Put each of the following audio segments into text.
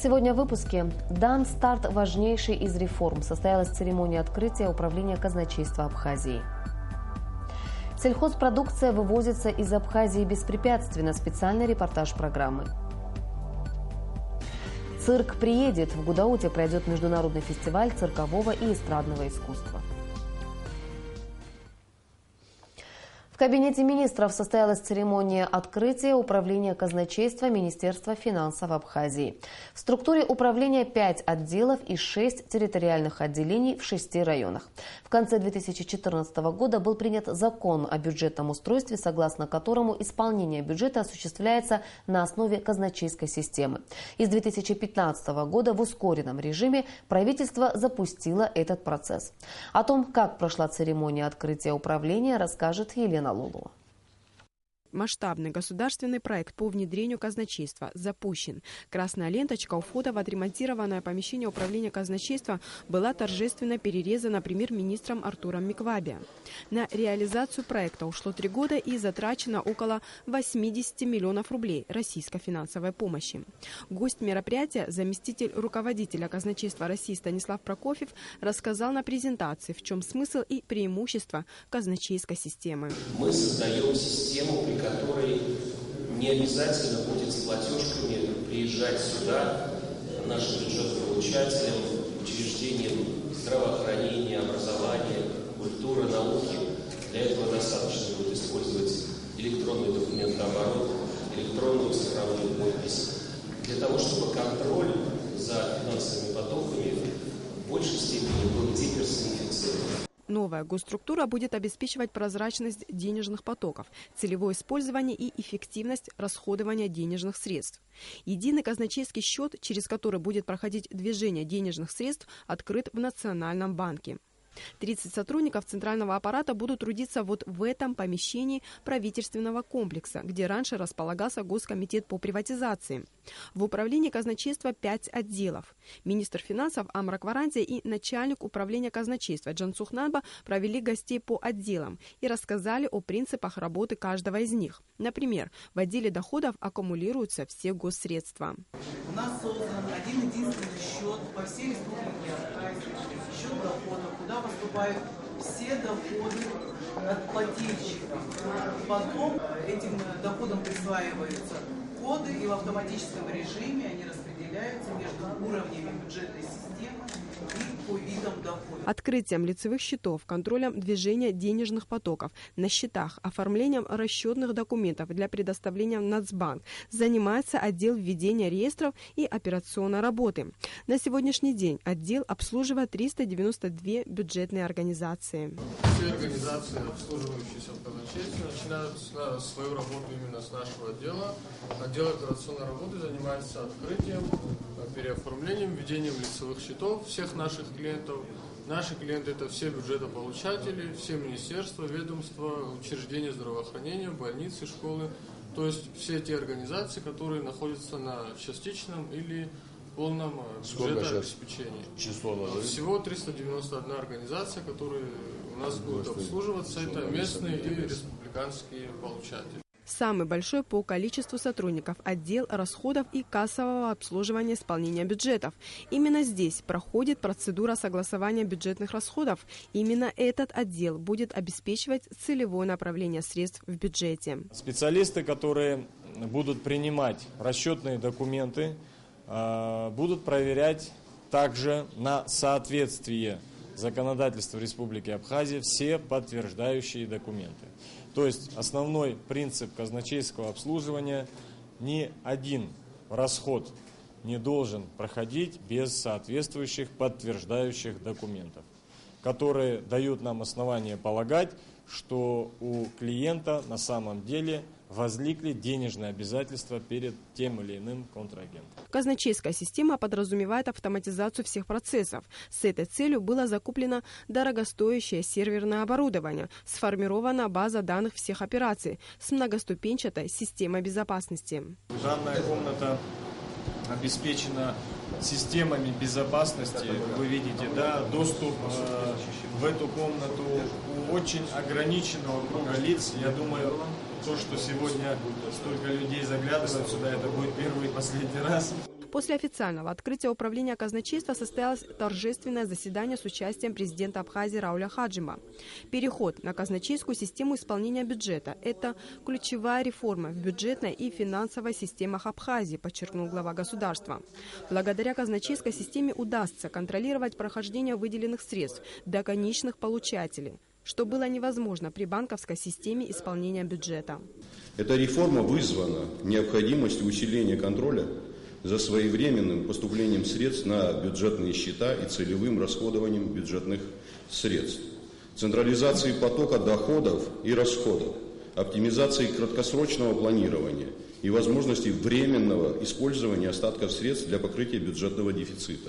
Сегодня в выпуске дан старт важнейшей из реформ. Состоялась церемония открытия управления казначейства Абхазии. Сельхозпродукция вывозится из Абхазии беспрепятственно. Специальный репортаж программы. Цирк приедет. В Гудауте пройдет международный фестиваль циркового и эстрадного искусства. В кабинете министров состоялась церемония открытия управления казначейства Министерства финансов Абхазии. В структуре управления 5 отделов и 6 территориальных отделений в 6 районах. В конце 2014 года был принят закон о бюджетном устройстве, согласно которому исполнение бюджета осуществляется на основе казначейской системы. И с 2015 года в ускоренном режиме правительство запустило этот процесс. О том, как прошла церемония открытия управления, расскажет Елена Лулу. Масштабный государственный проект по внедрению казначейства запущен. Красная ленточка у входа в отремонтированное помещение управления казначейства была торжественно перерезана премьер-министром Артуром Микваби. На реализацию проекта ушло 3 года и затрачено около 80 миллионов рублей российской финансовой помощи. Гость мероприятия, заместитель руководителя казначейства России Станислав Прокофьев, рассказал на презентации, в чем смысл и преимущества казначейской системы. Мы создаем систему, при которой не обязательно будет с платежками приезжать сюда нашим бюджетополучателям, учреждениям здравоохранения, образования, культуры, науки. Для этого достаточно будет использовать электронный документооборот, электронную цифровую подпись. Для того, чтобы контроль за финансовыми потоками в большей степени был деперсонифицирован. Новая госструктура будет обеспечивать прозрачность денежных потоков, целевое использование и эффективность расходования денежных средств. Единый казначейский счет, через который будет проходить движение денежных средств, открыт в Национальном банке. 30 сотрудников центрального аппарата будут трудиться вот в этом помещении правительственного комплекса, где раньше располагался Госкомитет по приватизации. В управлении казначейства 5 отделов. Министр финансов Амра Кварантия и начальник управления казначейства Джансух Нанба провели гостей по отделам и рассказали о принципах работы каждого из них. Например, в отделе доходов аккумулируются все госсредства. У нас создан один-единственный счет по всей республике Абхазия, счет доходов, куда поступают все доходы от плательщиков. Потом этим доходам присваиваются коды, и в автоматическом режиме они распределяются между уровнями бюджетной системы и по видам доходов. Открытием лицевых счетов, контролем движения денежных потоков на счетах, оформлением расчетных документов для предоставления в Нацбанк занимается отдел введения реестров и операционной работы. На сегодняшний день отдел обслуживает 392 бюджетные организации. Все организации, обслуживающиеся в казначействе, начинают свою работу именно с нашего отдела. Отдел операционной работы занимается открытием, переоформлением, введением лицевых счетов всех наших клиентов. Наши клиенты – это все бюджетополучатели, все министерства, ведомства, учреждения здравоохранения, больницы, школы. То есть все те организации, которые находятся на частичном или полном бюджетообеспечении. Всего 391 организация, которая у нас будет обслуживаться. Это местные и республиканские получатели. Самый большой по количеству сотрудников отдел расходов и кассового обслуживания исполнения бюджетов. Именно здесь проходит процедура согласования бюджетных расходов. Именно этот отдел будет обеспечивать целевое направление средств в бюджете. Специалисты, которые будут принимать расчетные документы, будут проверять также на соответствие законодательству Республики Абхазия все подтверждающие документы. То есть основной принцип казначейского обслуживания – ни один расход не должен проходить без соответствующих подтверждающих документов, которые дают нам основание полагать, что у клиента на самом деле возникли денежные обязательства перед тем или иным контрагентом. Казначейская система подразумевает автоматизацию всех процессов. С этой целью было закуплено дорогостоящее серверное оборудование, сформирована база данных всех операций с многоступенчатой системой безопасности. Данная комната обеспечена системами безопасности. Вы видите, да, доступ в эту комнату у очень ограниченного круга лиц. Я думаю, то, что сегодня столько людей заглядывают сюда, это будет первый и последний раз. После официального открытия управления казначейства состоялось торжественное заседание с участием президента Абхазии Рауля Хаджима. Переход на казначейскую систему исполнения бюджета – это ключевая реформа в бюджетной и финансовой системах Абхазии, подчеркнул глава государства. Благодаря казначейской системе удастся контролировать прохождение выделенных средств до конечных получателей, что было невозможно при банковской системе исполнения бюджета. Эта реформа вызвана необходимостью усиления контроля за своевременным поступлением средств на бюджетные счета и целевым расходованием бюджетных средств, централизацией потока доходов и расходов, оптимизацией краткосрочного планирования и возможности временного использования остатков средств для покрытия бюджетного дефицита,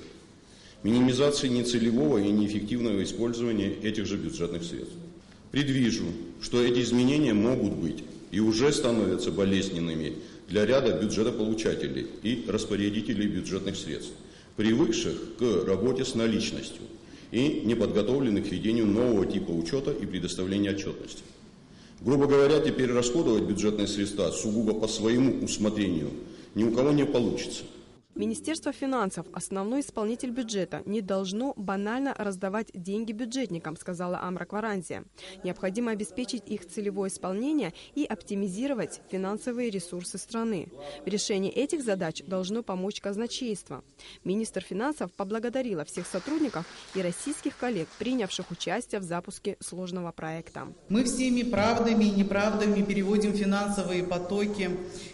минимизации нецелевого и неэффективного использования этих же бюджетных средств. Предвижу, что эти изменения могут быть и уже становятся болезненными для ряда бюджетополучателей и распорядителей бюджетных средств, привыкших к работе с наличностью и неподготовленных к ведению нового типа учета и предоставления отчетности. Грубо говоря, теперь расходовать бюджетные средства сугубо по своему усмотрению ни у кого не получится. Министерство финансов, основной исполнитель бюджета, не должно банально раздавать деньги бюджетникам, сказала Амра Кваранзия. Необходимо обеспечить их целевое исполнение и оптимизировать финансовые ресурсы страны. В решении этих задач должно помочь казначейство. Министр финансов поблагодарила всех сотрудников и российских коллег, принявших участие в запуске сложного проекта. Мы всеми правдами и неправдами переводим финансовые потоки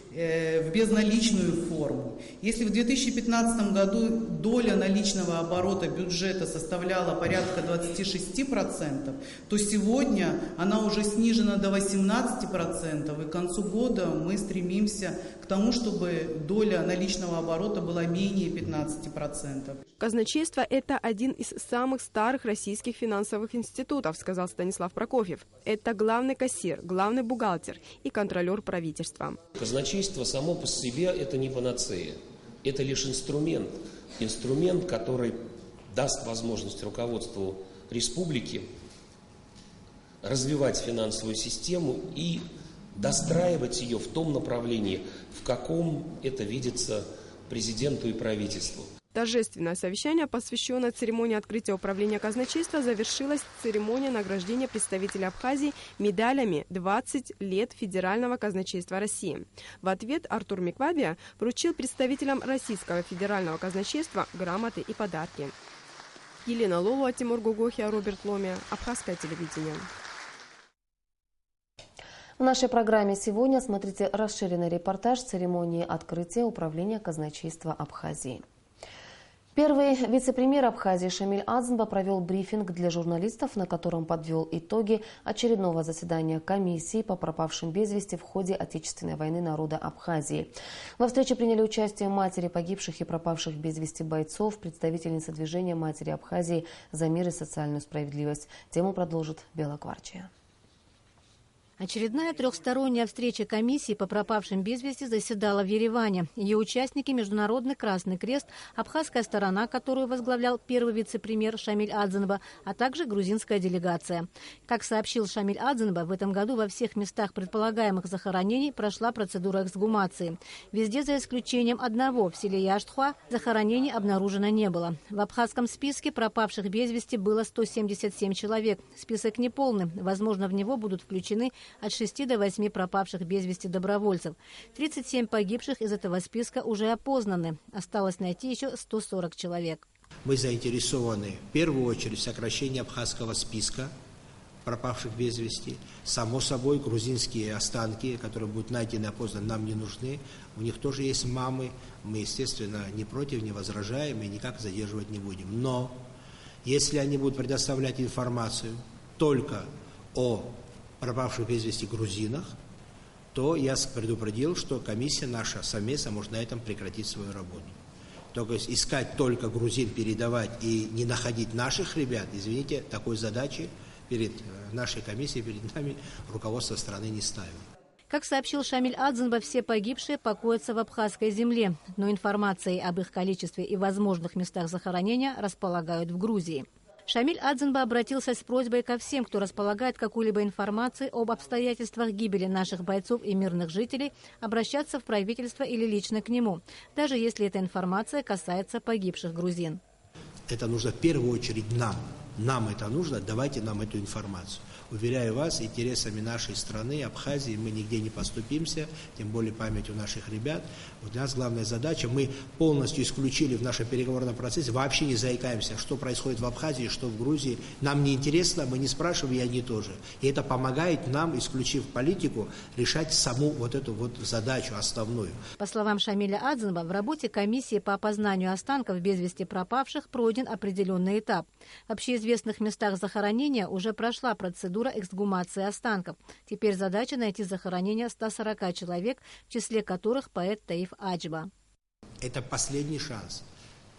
в безналичную форму. Если в 2015 году доля наличного оборота бюджета составляла порядка 26%, то сегодня она уже снижена до 18%, и к концу года мы стремимся к тому, чтобы доля наличного оборота была менее 15%. Казначейство – это один из самых старых российских финансовых институтов, сказал Станислав Прокофьев. Это главный кассир, главный бухгалтер и контролер правительства. Казначейство само по себе – это не панацея. Это лишь инструмент. Инструмент, который даст возможность руководству республики развивать финансовую систему и достраивать ее в том направлении, в каком это видится президенту и правительству. Торжественное совещание, посвященное церемонии открытия управления казначейства, завершилось церемонией награждения представителей Абхазии медалями «20 лет Федерального казначейства России». В ответ Артур Миквабия вручил представителям Российского федерального казначейства грамоты и подарки. Елена Лолуа, Тимур Гугохия, Роберт Ломия. Абхазское телевидение. В нашей программе сегодня смотрите расширенный репортаж церемонии открытия управления казначейства Абхазии. Первый вице-премьер Абхазии Шамиль Адзынба провел брифинг для журналистов, на котором подвел итоги очередного заседания комиссии по пропавшим без вести в ходе Отечественной войны народа Абхазии. Во встрече приняли участие матери погибших и пропавших без вести бойцов, представительница движения «Матери Абхазии за мир и социальную справедливость». Тему продолжит Бела Кварчия. Очередная трехсторонняя встреча комиссии по пропавшим без вести заседала в Ереване. Ее участники – Международный Красный Крест, абхазская сторона, которую возглавлял первый вице-премьер Шамиль Адзынба, а также грузинская делегация. Как сообщил Шамиль Адзынба, в этом году во всех местах предполагаемых захоронений прошла процедура эксгумации. Везде, за исключением одного, в селе Яштхуа, захоронений обнаружено не было. В абхазском списке пропавших без вести было 177 человек. Список неполный. Возможно, в него будут включены от 6 до 8 пропавших без вести добровольцев. 37 погибших из этого списка уже опознаны. Осталось найти еще 140 человек. Мы заинтересованы в первую очередь в сокращении абхазского списка пропавших без вести. Само собой, грузинские останки, которые будут найдены и опознаны, нам не нужны. У них тоже есть мамы. Мы, естественно, не против, не возражаем и никак задерживать не будем. Но если они будут предоставлять информацию только о пропавших без вести грузинах, то я предупредил, что комиссия наша совместно может на этом прекратить свою работу. То есть искать только грузин, передавать и не находить наших ребят, извините, такой задачи перед нашей комиссией, перед нами руководство страны не ставит. Как сообщил Шамиль Адзынба, все погибшие покоятся в абхазской земле, но информацией об их количестве и возможных местах захоронения располагают в Грузии. Шамиль Адзинба обратился с просьбой ко всем, кто располагает какой-либо информацией об обстоятельствах гибели наших бойцов и мирных жителей, обращаться в правительство или лично к нему, даже если эта информация касается погибших грузин. Это нужно в первую очередь нам. Нам это нужно, давайте нам эту информацию. Уверяю вас, интересами нашей страны, Абхазии, мы нигде не поступимся, тем более памятью наших ребят. Вот у нас главная задача, мы полностью исключили в нашем переговорном процессе, вообще не заикаемся, что происходит в Абхазии, что в Грузии. Нам не интересно, мы не спрашиваем, и они тоже. И это помогает нам, исключив политику, решать саму вот эту вот задачу основную. По словам Шамиля Адзинба, в работе комиссии по опознанию останков без вести пропавших пройден определенный этап. В общеизвестных местах захоронения уже прошла процедура эксгумации останков. Теперь задача найти захоронение 140 человек, в числе которых поэт Таиф Аджба. Это последний шанс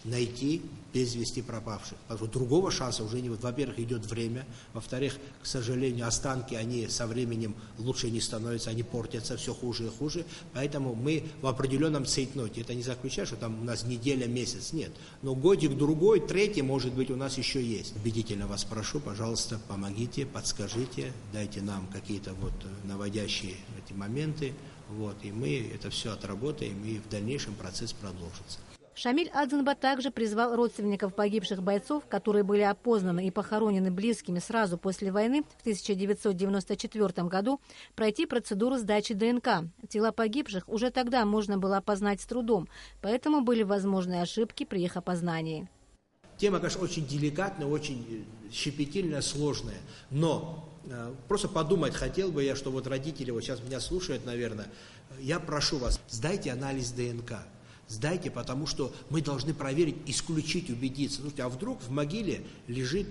найти без вести пропавших. Другого шанса уже не будет. Во-первых, идет время. Во-вторых, к сожалению, останки, они со временем лучше не становятся, они портятся все хуже и хуже. Поэтому мы в определенном цейтноте. Это не заключает, что там у нас неделя, месяц. Нет. Но годик, другой, третий, может быть, у нас еще есть. Убедительно вас прошу, пожалуйста, помогите, подскажите, дайте нам какие-то вот наводящие эти моменты. Вот, и мы это все отработаем, и в дальнейшем процесс продолжится. Шамиль Адзинба также призвал родственников погибших бойцов, которые были опознаны и похоронены близкими сразу после войны в 1994 году, пройти процедуру сдачи ДНК. Тела погибших уже тогда можно было опознать с трудом, поэтому были возможны ошибки при их опознании. Тема, конечно, очень деликатная, очень щепетильная, сложная, но просто подумать хотел бы я, что вот родители вот сейчас меня слушают, наверное, я прошу вас, сдайте анализ ДНК. Сдайте, потому что мы должны проверить, исключить, убедиться. Слушайте, а вдруг в могиле лежит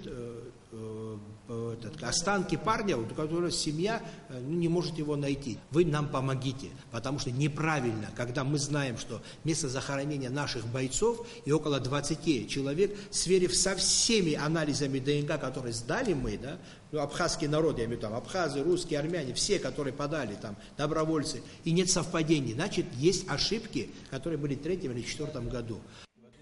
останки парня, у которого семья не может его найти. Вы нам помогите, потому что неправильно, когда мы знаем, что место захоронения наших бойцов и около 20 человек, сверив со всеми анализами ДНК, которые сдали мы, да, абхазский народ, я имею в виду, абхазы, русские, армяне, все, которые подали, там, добровольцы, и нет совпадений, значит, есть ошибки, которые были в 3-м или 4-м году.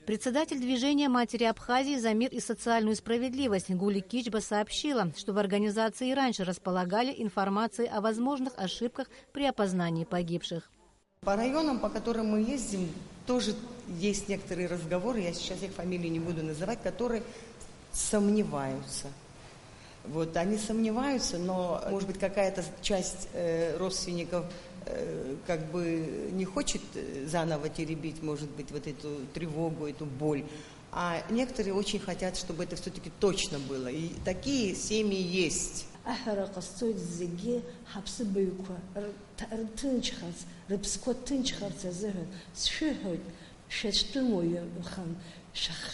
Председатель движения «Матери Абхазии за мир и социальную справедливость» Гули Кичба сообщила, что в организации и раньше располагали информацией о возможных ошибках при опознании погибших. По районам, по которым мы ездим, тоже есть некоторые разговоры, я сейчас их фамилии не буду называть, которые сомневаются. Вот, они сомневаются, но, может быть, какая-то часть родственников как бы не хочет заново теребить, может быть, вот эту тревогу, эту боль. А некоторые очень хотят, чтобы это все-таки точно было. И такие семьи есть.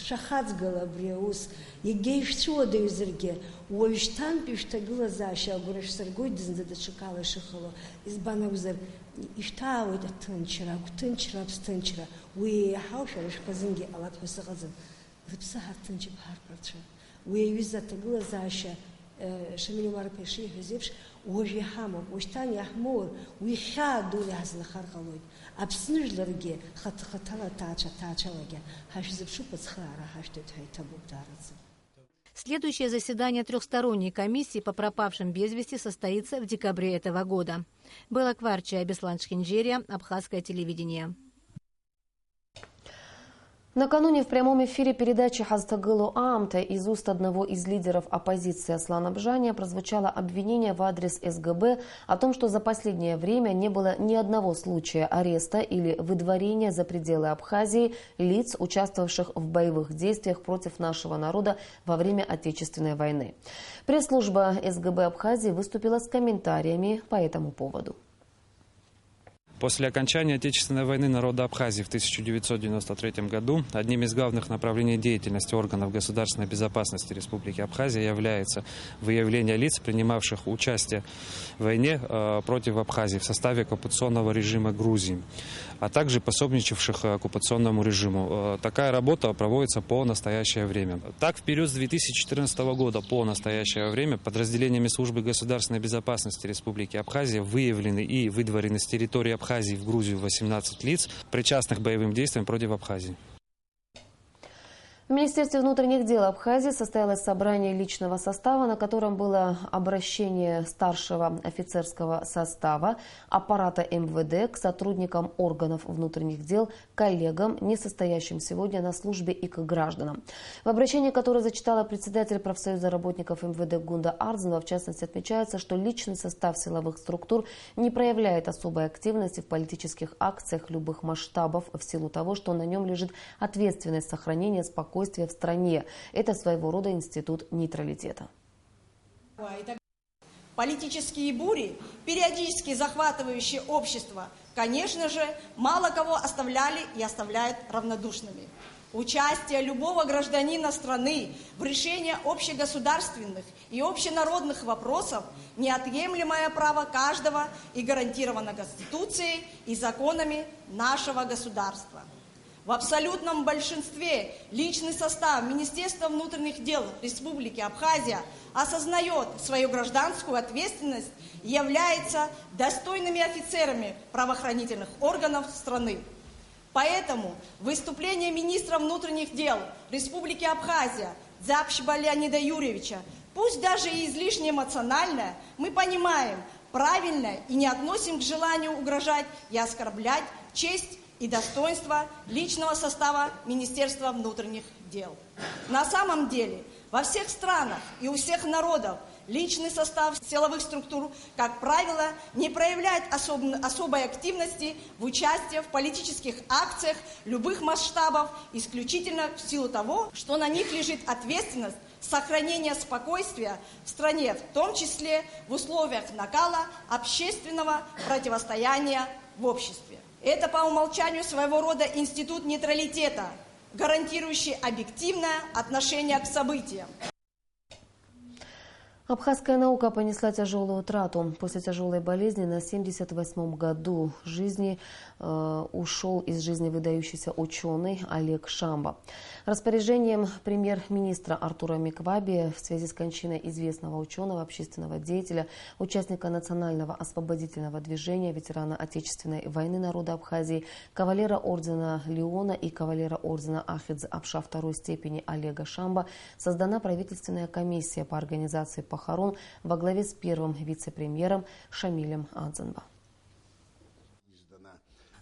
Шахацгала бреус, егейш чудо изерге, уйштан пиштагла зашя, гуреш саргой дизда чекала шахало, из банаузер, иштау это тынчера, тынчера, уе хаушариш казинги алат хусагазан, рпсахар тынчи бхарпарча, уе виза тагла зашя, шамилюмар пеши хазивш, уожи хамов, уйштан яхмур, уе хаду лязна харгалой. Абснижларге хатала тачалаге, хашзепшу подсхара, хаштет хайтабу дарадзе. Следующее заседание трехсторонней комиссии по пропавшим без вести состоится в декабре этого года. Белла Кварча, Беслан Шхинджерия, Абхазское телевидение. Накануне в прямом эфире передачи «Хазтагылу Амта» из уст одного из лидеров оппозиции Аслана Бжания прозвучало обвинение в адрес СГБ о том, что за последнее время не было ни одного случая ареста или выдворения за пределы Абхазии лиц, участвовавших в боевых действиях против нашего народа во время Отечественной войны. Пресс-служба СГБ Абхазии выступила с комментариями по этому поводу. После окончания Отечественной войны народа Абхазии в 1993 году одним из главных направлений деятельности органов государственной безопасности Республики Абхазия является выявление лиц, принимавших участие в войне против Абхазии в составе оккупационного режима Грузии, а также пособничавших оккупационному режиму. Такая работа проводится по настоящее время. Так, в период с 2014 года по настоящее время подразделениями службы государственной безопасности Республики Абхазия выявлены и выдворены с территории Абхазии в Грузию 18 лиц, причастных к боевым действиям против Абхазии. В Министерстве внутренних дел Абхазии состоялось собрание личного состава, на котором было обращение старшего офицерского состава, аппарата МВД к сотрудникам органов внутренних дел, коллегам, не состоящим сегодня на службе, и к гражданам. В обращении, которое зачитала председатель профсоюза работников МВД Гунда Ардзинова, в частности, отмечается, что личный состав силовых структур не проявляет особой активности в политических акциях любых масштабов в силу того, что на нем лежит ответственность сохранения спокойствия в стране. Это своего рода институт нейтралитета. Политические бури, периодически захватывающие общество, конечно же, мало кого оставляли и оставляют равнодушными. Участие любого гражданина страны в решении общегосударственных и общенародных вопросов – неотъемлемое право каждого и гарантировано Конституцией и законами нашего государства. В абсолютном большинстве личный состав Министерства внутренних дел Республики Абхазия осознает свою гражданскую ответственность и является достойными офицерами правоохранительных органов страны. Поэтому выступление министра внутренних дел Республики Абхазия Дзябшиба Леонида Юрьевича, пусть даже и излишне эмоциональное, мы понимаем правильно и не относим к желанию угрожать и оскорблять честь и достоинство личного состава Министерства внутренних дел. На самом деле, во всех странах и у всех народов личный состав силовых структур, как правило, не проявляет особой активности в участии в политических акциях любых масштабов, исключительно в силу того, что на них лежит ответственность сохранения спокойствия в стране, в том числе в условиях накала общественного противостояния в обществе. Это по умолчанию своего рода институт нейтралитета, гарантирующий объективное отношение к событиям. Абхазская наука понесла тяжелую утрату. После тяжелой болезни на 78-м году жизни ушел из жизни выдающийся ученый Олег Шамба. Распоряжением премьер-министра Артура Микваби в связи с кончиной известного ученого, общественного деятеля, участника национального освободительного движения, ветерана Отечественной войны народа Абхазии, кавалера ордена Леона и кавалера ордена Ахидзе Апша второй степени Олега Шамба создана правительственная комиссия по организации похорон во главе с первым вице-премьером Шамилем Адзенба.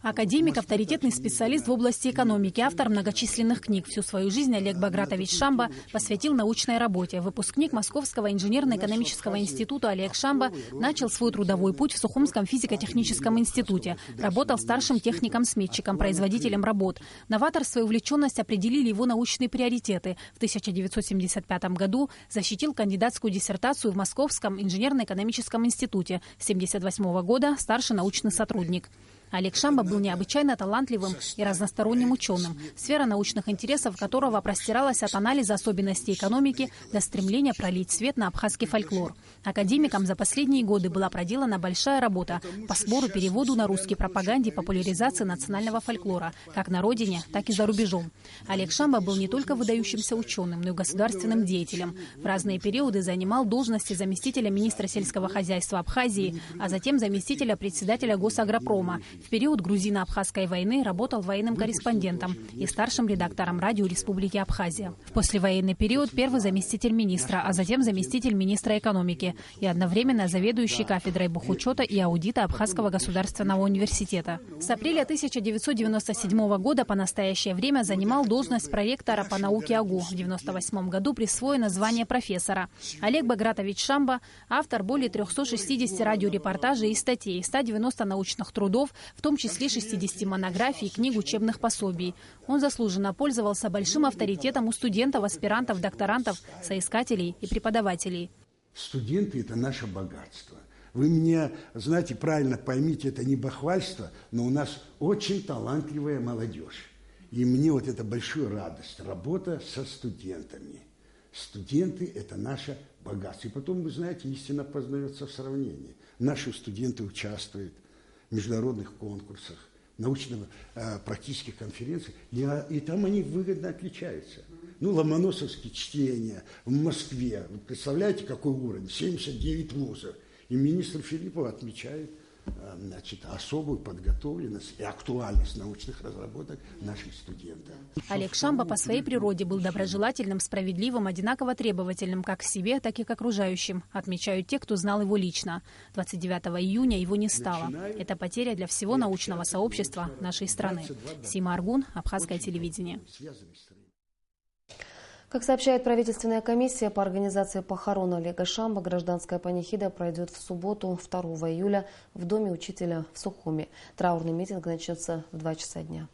Академик, авторитетный специалист в области экономики, автор многочисленных книг. Всю свою жизнь Олег Багратович Шамба посвятил научной работе. Выпускник Московского инженерно-экономического института Олег Шамба начал свой трудовой путь в Сухумском физико-техническом институте. Работал старшим техником-сметчиком, производителем работ. Новаторство и увлеченность определили его научные приоритеты. В 1975 году защитил кандидатскую диссертацию в Московском инженерно-экономическом институте. С 1978 года старший научный сотрудник. Олег Шамба был необычайно талантливым и разносторонним ученым, сфера научных интересов которого простиралась от анализа особенностей экономики до стремления пролить свет на абхазский фольклор. Академиком за последние годы была проделана большая работа по сбору, переводу на русский, пропаганде и популяризации национального фольклора, как на родине, так и за рубежом. Олег Шамба был не только выдающимся ученым, но и государственным деятелем. В разные периоды занимал должности заместителя министра сельского хозяйства Абхазии, а затем заместителя председателя Госагропрома. В период грузино-абхазской войны работал военным корреспондентом и старшим редактором радио Республики Абхазия. В послевоенный период первый заместитель министра, а затем заместитель министра экономики и одновременно заведующий кафедрой бухучета и аудита Абхазского государственного университета. С апреля 1997 года по настоящее время занимал должность проректора по науке АГУ. В 1998 году присвоено звание профессора. Олег Багратович Шамба – автор более 360 радиорепортажей и статей, 190 научных трудов, в том числе 60 монографий и книг учебных пособий. Он заслуженно пользовался большим авторитетом у студентов, аспирантов, докторантов, соискателей и преподавателей. Студенты – это наше богатство. Вы меня, знаете, правильно поймите, это не бахвальство, но у нас очень талантливая молодежь. И мне вот это большая радость, работа со студентами. Студенты – это наше богатство. И потом, вы знаете, истина познается в сравнении. Наши студенты участвуют в международных конкурсах, научно-практических конференциях, и там они выгодно отличаются. Ну, ломоносовские чтения в Москве, вы представляете, какой уровень? 79 вузов. И министр Филиппов отмечает значит, особую подготовленность и актуальность научных разработок наших студентов. Олег Шамба по своей природе был доброжелательным, справедливым, одинаково требовательным как к себе, так и к окружающим, отмечают те, кто знал его лично. 29 июня его не стало. Это потеря для всего научного сообщества нашей страны. Сима Аргун, Абхазское телевидение. Как сообщает правительственная комиссия по организации похорон Олега Шамба, гражданская панихида пройдет в субботу, 2 июля, в доме учителя в Сухуми. Траурный митинг начнется в 2 часа дня.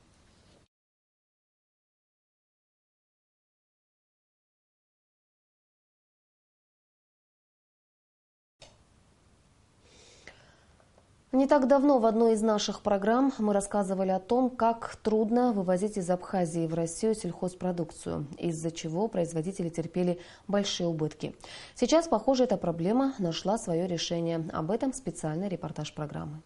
Не так давно в одной из наших программ мы рассказывали о том, как трудно вывозить из Абхазии в Россию сельхозпродукцию, из-за чего производители терпели большие убытки. Сейчас, похоже, эта проблема нашла свое решение. Об этом специальный репортаж программы.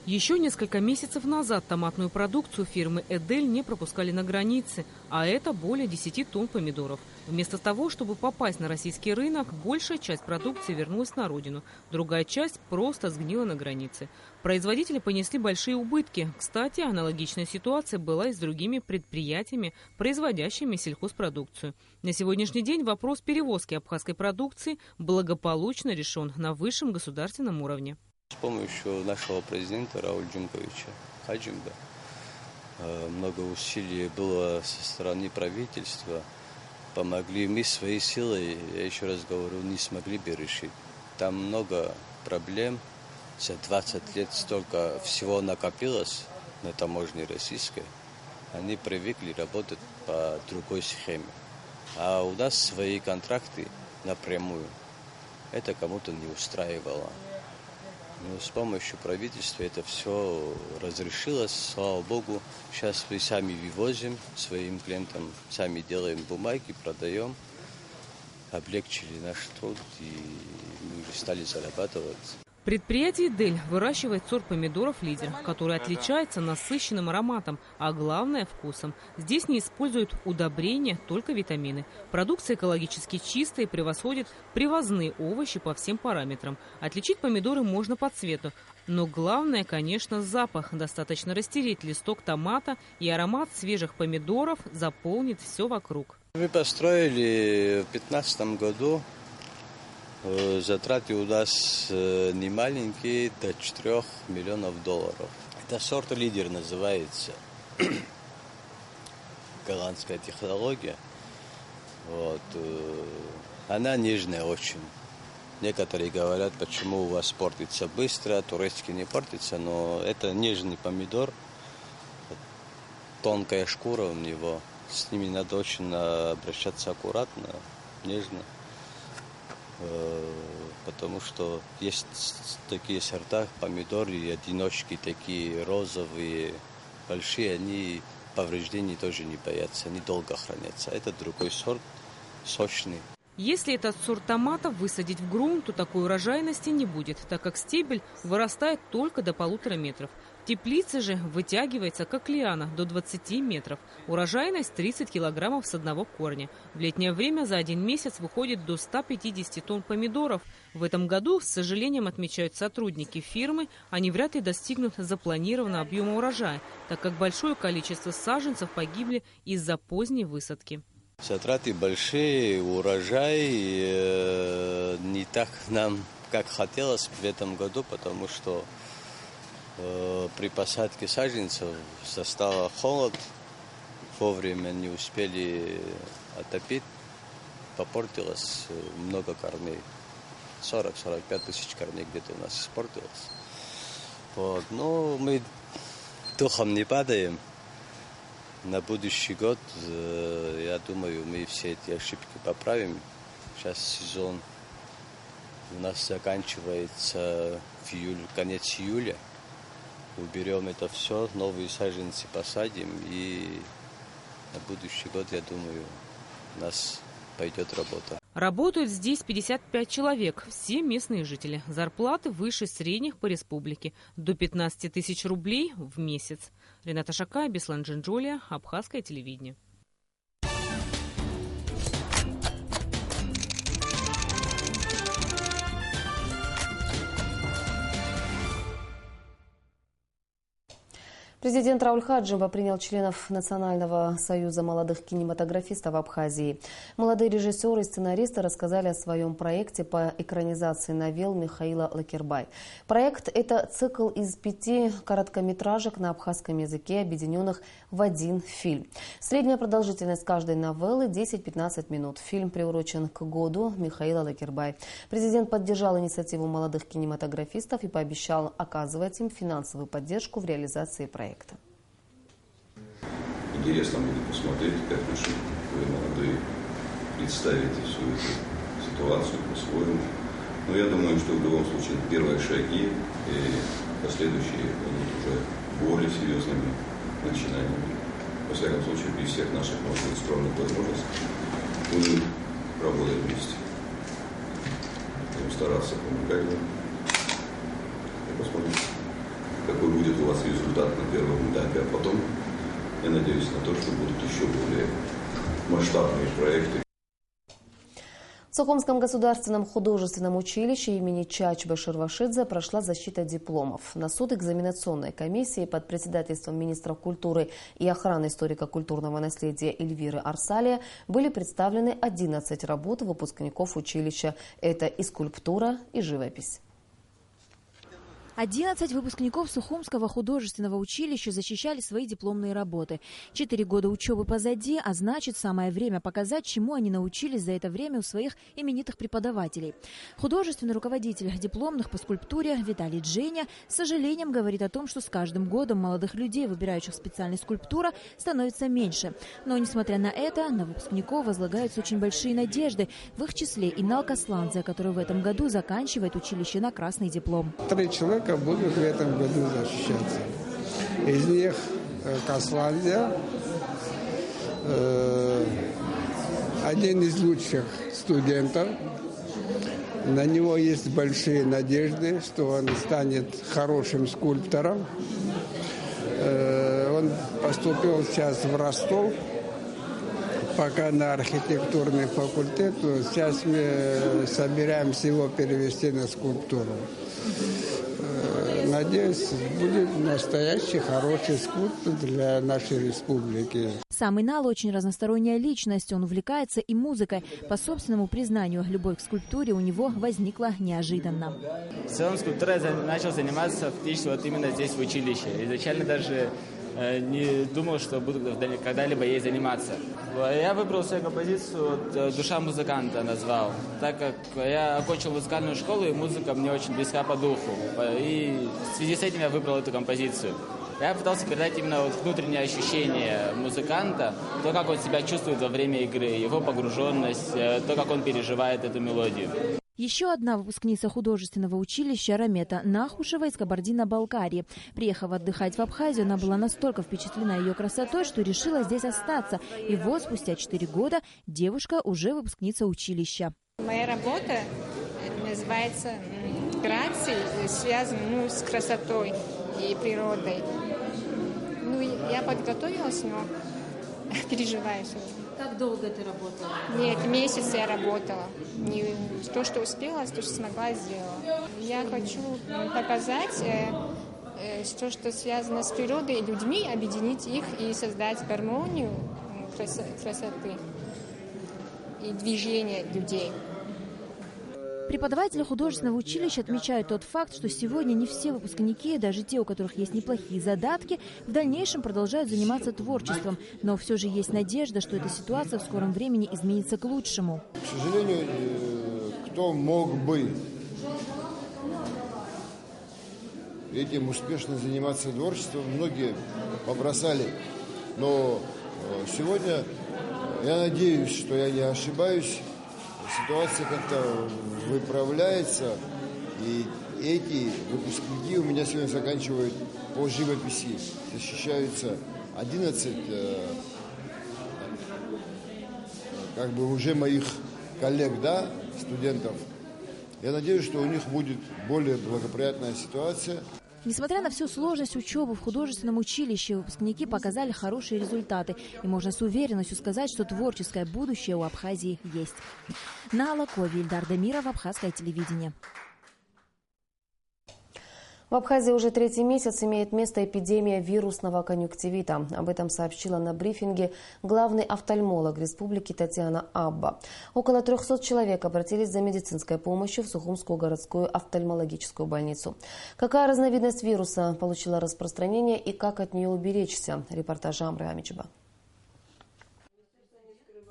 Еще несколько месяцев назад томатную продукцию фирмы «Эдель» не пропускали на границе, а это более 10 тонн помидоров. Вместо того, чтобы попасть на российский рынок, большая часть продукции вернулась на родину, другая часть просто сгнила на границе. Производители понесли большие убытки. Кстати, аналогичная ситуация была и с другими предприятиями, производящими сельхозпродукцию. На сегодняшний день вопрос перевозки абхазской продукции благополучно решен на высшем государственном уровне. С помощью нашего президента Рауля Джунковича Хаджимба много усилий было со стороны правительства. Помогли мы своей силой, я еще раз говорю, не смогли бы решить. Там много проблем. За 20 лет столько всего накопилось на таможне российской. Они привыкли работать по другой схеме. А у нас свои контракты напрямую. Это кому-то не устраивало. Но с помощью правительства это все разрешилось, слава богу. Сейчас мы сами вывозим своим клиентам, сами делаем бумаги, продаем. Облегчили наш труд и мы уже стали зарабатывать. Предприятие «Эдель» выращивает сорт помидоров «Лидер», который отличается насыщенным ароматом, а главное – вкусом. Здесь не используют удобрения, только витамины. Продукция экологически чистая и превосходит привозные овощи по всем параметрам. Отличить помидоры можно по цвету. Но главное, конечно, запах. Достаточно растереть листок томата, и аромат свежих помидоров заполнит все вокруг. Мы построили в 2015 году. Затраты у нас не маленькие, до 4 миллионов долларов. Это сорт «Лидер» называется. Голландская технология. Вот. Она нежная очень. Некоторые говорят, почему у вас портится быстро, турецкий не портится, но это нежный помидор. Тонкая шкура у него. С ними надо очень обращаться аккуратно, нежно. Потому что есть такие сорта помидоры, одиночки такие розовые, большие, они повреждений тоже не боятся, они долго хранятся. Это другой сорт, сочный. Если этот сорт томата высадить в грунт, то такой урожайности не будет, так как стебель вырастает только до 1,5 метров. В теплице же вытягивается, как лиана, до 20 метров. Урожайность 30 килограммов с одного корня. В летнее время за один месяц выходит до 150 тонн помидоров. В этом году, с сожалением, отмечают сотрудники фирмы, они вряд ли достигнут запланированного объема урожая, так как большое количество саженцев погибли из-за поздней высадки. Затраты большие, урожай не так нам, как хотелось в этом году, потому что при посадке саженцев застал холод, вовремя не успели отопить, попортилось много корней. 40-45 тысяч корней где-то у нас испортилось. Вот. Но мы духом не падаем. На будущий год, я думаю, мы все эти ошибки поправим. Сейчас сезон у нас заканчивается в конец июля. Уберем это все, новые саженцы посадим, и на будущий год, я думаю, у нас пойдет работа. Работают здесь 55 человек, все местные жители. Зарплаты выше средних по республике, до 15 тысяч рублей в месяц. Рената Шакай, Беслан Джинджолия, Абхазское телевидение. Президент Рауль Хаджимба принял членов Национального союза молодых кинематографистов Абхазии. Молодые режиссеры и сценаристы рассказали о своем проекте по экранизации новелл Михаила Лакербай. Проект – это цикл из 5 короткометражек на абхазском языке, объединенных в один фильм. Средняя продолжительность каждой новеллы – 10-15 минут. Фильм приурочен к году Михаила Лакербай. Президент поддержал инициативу молодых кинематографистов и пообещал оказывать им финансовую поддержку в реализации проекта. Интересно будет посмотреть, как наши молодые представите всю эту ситуацию по-своему. Но я думаю, что в любом случае первые шаги и последующие будут уже более серьезными начинаниями. Во всяком случае, при всех наших, может быть, скромных возможностях будем работать вместе. Будем стараться помогать вам. И посмотрим, какой будет у вас результат на первом этапе, а потом я надеюсь на то, что будут еще более масштабные проекты. В Сухумском государственном художественном училище имени Чачбы Шервашидзе прошла защита дипломов. На суд экзаменационной комиссии под председательством министра культуры и охраны историко-культурного наследия Эльвиры Арсалия были представлены 11 работ выпускников училища. Это и скульптура, и живопись. 11 выпускников Сухумского художественного училища защищали свои дипломные работы. 4 года учебы позади, а значит, самое время показать, чему они научились за это время у своих именитых преподавателей. Художественный руководитель дипломных по скульптуре Виталий Дженя с сожалением говорит о том, что с каждым годом молодых людей, выбирающих специальность скульптура, становится меньше. Но, несмотря на это, на выпускников возлагаются очень большие надежды, в их числе и Нал Касландзе, который в этом году заканчивает училище на красный диплом. 3 человека будут в этом году защищаться. Из них Касландзе, один из лучших студентов. На него есть большие надежды, что он станет хорошим скульптором. Он поступил сейчас в Ростов, пока на архитектурный факультет. Сейчас мы собираемся его перевести на скульптуру. Надеюсь, будет настоящий хороший скульптор для нашей республики. Сам Инал очень разносторонняя личность. Он увлекается и музыкой. По собственному признанию, любовь к скульптуре у него возникла неожиданно. В целом скульптурой я начал заниматься фактически вот именно здесь, в училище. Изначально даже не думал, что буду когда-либо ей заниматься. Я выбрал свою композицию «Душа музыканта» назвал, так как я окончил музыкальную школу, и музыка мне очень близка по духу. И в связи с этим я выбрал эту композицию. Я пытался передать именно вот внутреннее ощущение музыканта, то, как он себя чувствует во время игры, его погруженность, то, как он переживает эту мелодию. Еще одна выпускница художественного училища Рамета Нахушева из Кабардино-Балкарии. Приехав отдыхать в Абхазию, она была настолько впечатлена ее красотой, что решила здесь остаться. И вот спустя 4 года девушка уже выпускница училища. Моя работа называется «Грации», связана с красотой и природой. Я подготовилась, но переживаю все. Как долго ты работала? Нет, месяц я работала. Не то, что успела, то, что смогла, сделала. Я хочу показать то, что связано с природой и людьми, объединить их и создать гармонию красоты и движения людей. Преподаватели художественного училища отмечают тот факт, что сегодня не все выпускники, даже те, у которых есть неплохие задатки, в дальнейшем продолжают заниматься творчеством. Но все же есть надежда, что эта ситуация в скором времени изменится к лучшему. К сожалению, кто мог бы этим успешно заниматься творчеством, многие побросали. Но сегодня я надеюсь, что я не ошибаюсь. Ситуация как-то выправляется, и эти выпускники у меня сегодня заканчивают по живописи. Защищаются 11 уже моих коллег, да, студентов. Я надеюсь, что у них будет более благоприятная ситуация. Несмотря на всю сложность учебы в художественном училище, выпускники показали хорошие результаты. И можно с уверенностью сказать, что творческое будущее у Абхазии есть. Нала Кови, Ильдар Демиров, Абхазское телевидение. В Абхазии уже 3-й месяц имеет место эпидемия вирусного конъюнктивита. Об этом сообщила на брифинге главный офтальмолог республики Татьяна Абба. Около 300 человек обратились за медицинской помощью в Сухумскую городскую офтальмологическую больницу. Какая разновидность вируса получила распространение и как от нее уберечься? Репортаж Амры Амичба.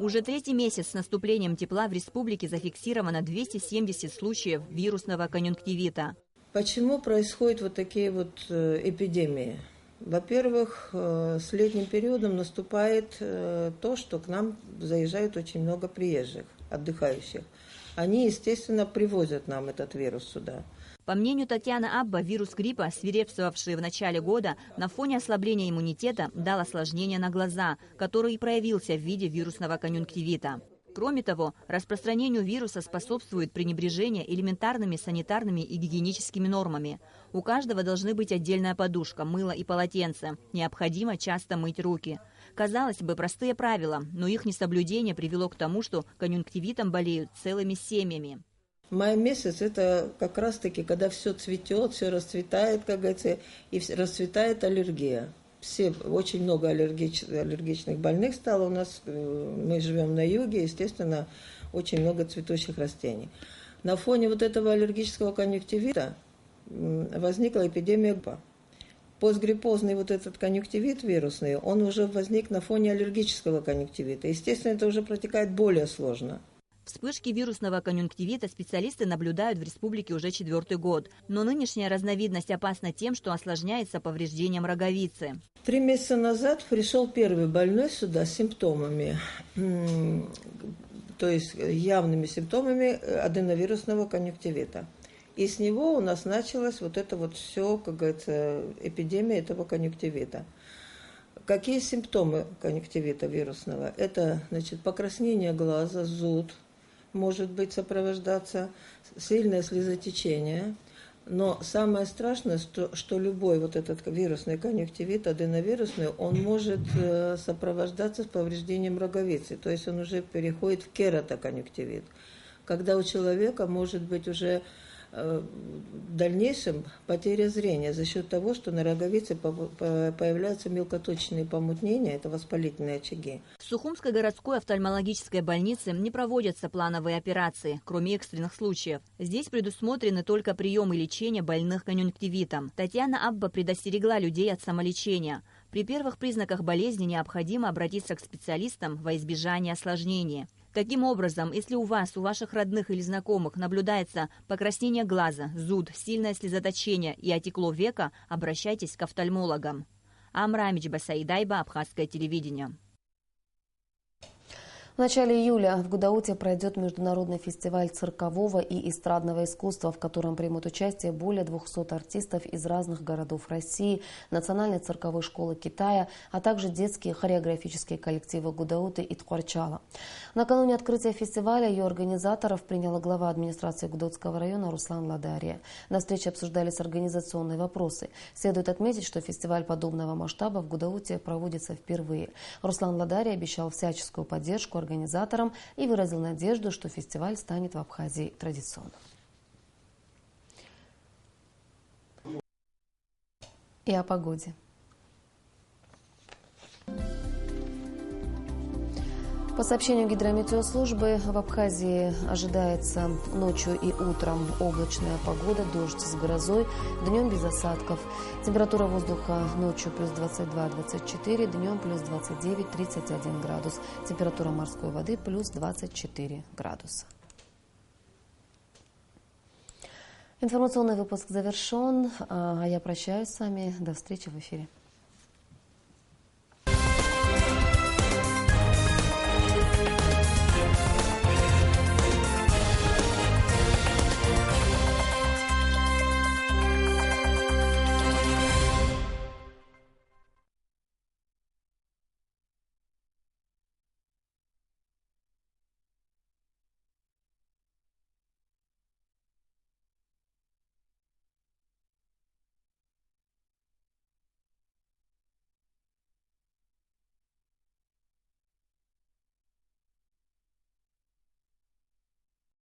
Уже 3-й месяц с наступлением тепла в республике зафиксировано 270 случаев вирусного конъюнктивита. Почему происходят вот такие вот эпидемии? Во-первых, с летним периодом наступает то, что к нам заезжает очень много приезжих, отдыхающих. Они, естественно, привозят нам этот вирус сюда. По мнению Татьяны Абба, вирус гриппа, свирепствовавший в начале года, на фоне ослабления иммунитета дал осложнение на глаза, который и проявился в виде вирусного конъюнктивита. Кроме того, распространению вируса способствует пренебрежение элементарными санитарными и гигиеническими нормами. У каждого должны быть отдельная подушка, мыло и полотенце. Необходимо часто мыть руки. Казалось бы, простые правила, но их несоблюдение привело к тому, что конъюнктивитом болеют целыми семьями. Май месяц – это как раз-таки, когда все цветет, все расцветает, как говорится, и расцветает аллергия. Очень много аллергичных больных стало у нас. Мы живем на юге, естественно, очень много цветущих растений. На фоне вот этого аллергического конъюнктивита возникла эпидемия гриппа. Постгриппозный вот этот конъюнктивит вирусный, он уже возник на фоне аллергического конъюнктивита. Естественно, это уже протекает более сложно. Вспышки вирусного конъюнктивита специалисты наблюдают в республике уже 4-й год. Но нынешняя разновидность опасна тем, что осложняется повреждением роговицы. 3 месяца назад пришел первый больной сюда с симптомами, то есть явными симптомами аденовирусного конъюнктивита. И с него у нас началась вот это вот все, как говорится, эпидемия этого конъюнктивита. Какие симптомы конъюнктивита вирусного? Это, значит, покраснение глаза, зуд, может быть сопровождаться, сильное слезотечение. Но самое страшное, что любой вот этот вирусный конъюнктивит, аденовирусный, он может сопровождаться с повреждением роговицы. То есть он уже переходит в кератоконъюнктивит, когда у человека может быть уже в дальнейшем потеря зрения за счет того, что на роговице появляются мелкоточные помутнения, это воспалительные очаги. В Сухумской городской офтальмологической больнице не проводятся плановые операции, кроме экстренных случаев. Здесь предусмотрены только прием и лечение больных конъюнктивитом. Татьяна Абба предостерегла людей от самолечения. При первых признаках болезни необходимо обратиться к специалистам во избежание осложнений. Таким образом, если у ваших родных или знакомых наблюдается покраснение глаза, зуд, сильное слезоточение и отекло века, обращайтесь к офтальмологам. Амра Амичба, Саидайба, Абхазское телевидение. В начале июля в Гудауте пройдет международный фестиваль циркового и эстрадного искусства, в котором примут участие более 200 артистов из разных городов России, Национальной цирковой школы Китая, а также детские хореографические коллективы Гудауты и Тхуарчала. Накануне открытия фестиваля ее организаторов приняла глава администрации Гудаутского района Руслан Ладария. На встрече обсуждались организационные вопросы. Следует отметить, что фестиваль подобного масштаба в Гудауте проводится впервые. Руслан Ладария обещал всяческую поддержку организаторам и выразил надежду, что фестиваль станет в Абхазии традиционным. И о погоде. По сообщению гидрометеослужбы, в Абхазии ожидается ночью и утром облачная погода, дождь с грозой, днем без осадков. Температура воздуха ночью плюс 22-24, днем плюс 29-31 градус. Температура морской воды плюс 24 градуса. Информационный выпуск завершен, а я прощаюсь с вами. До встречи в эфире.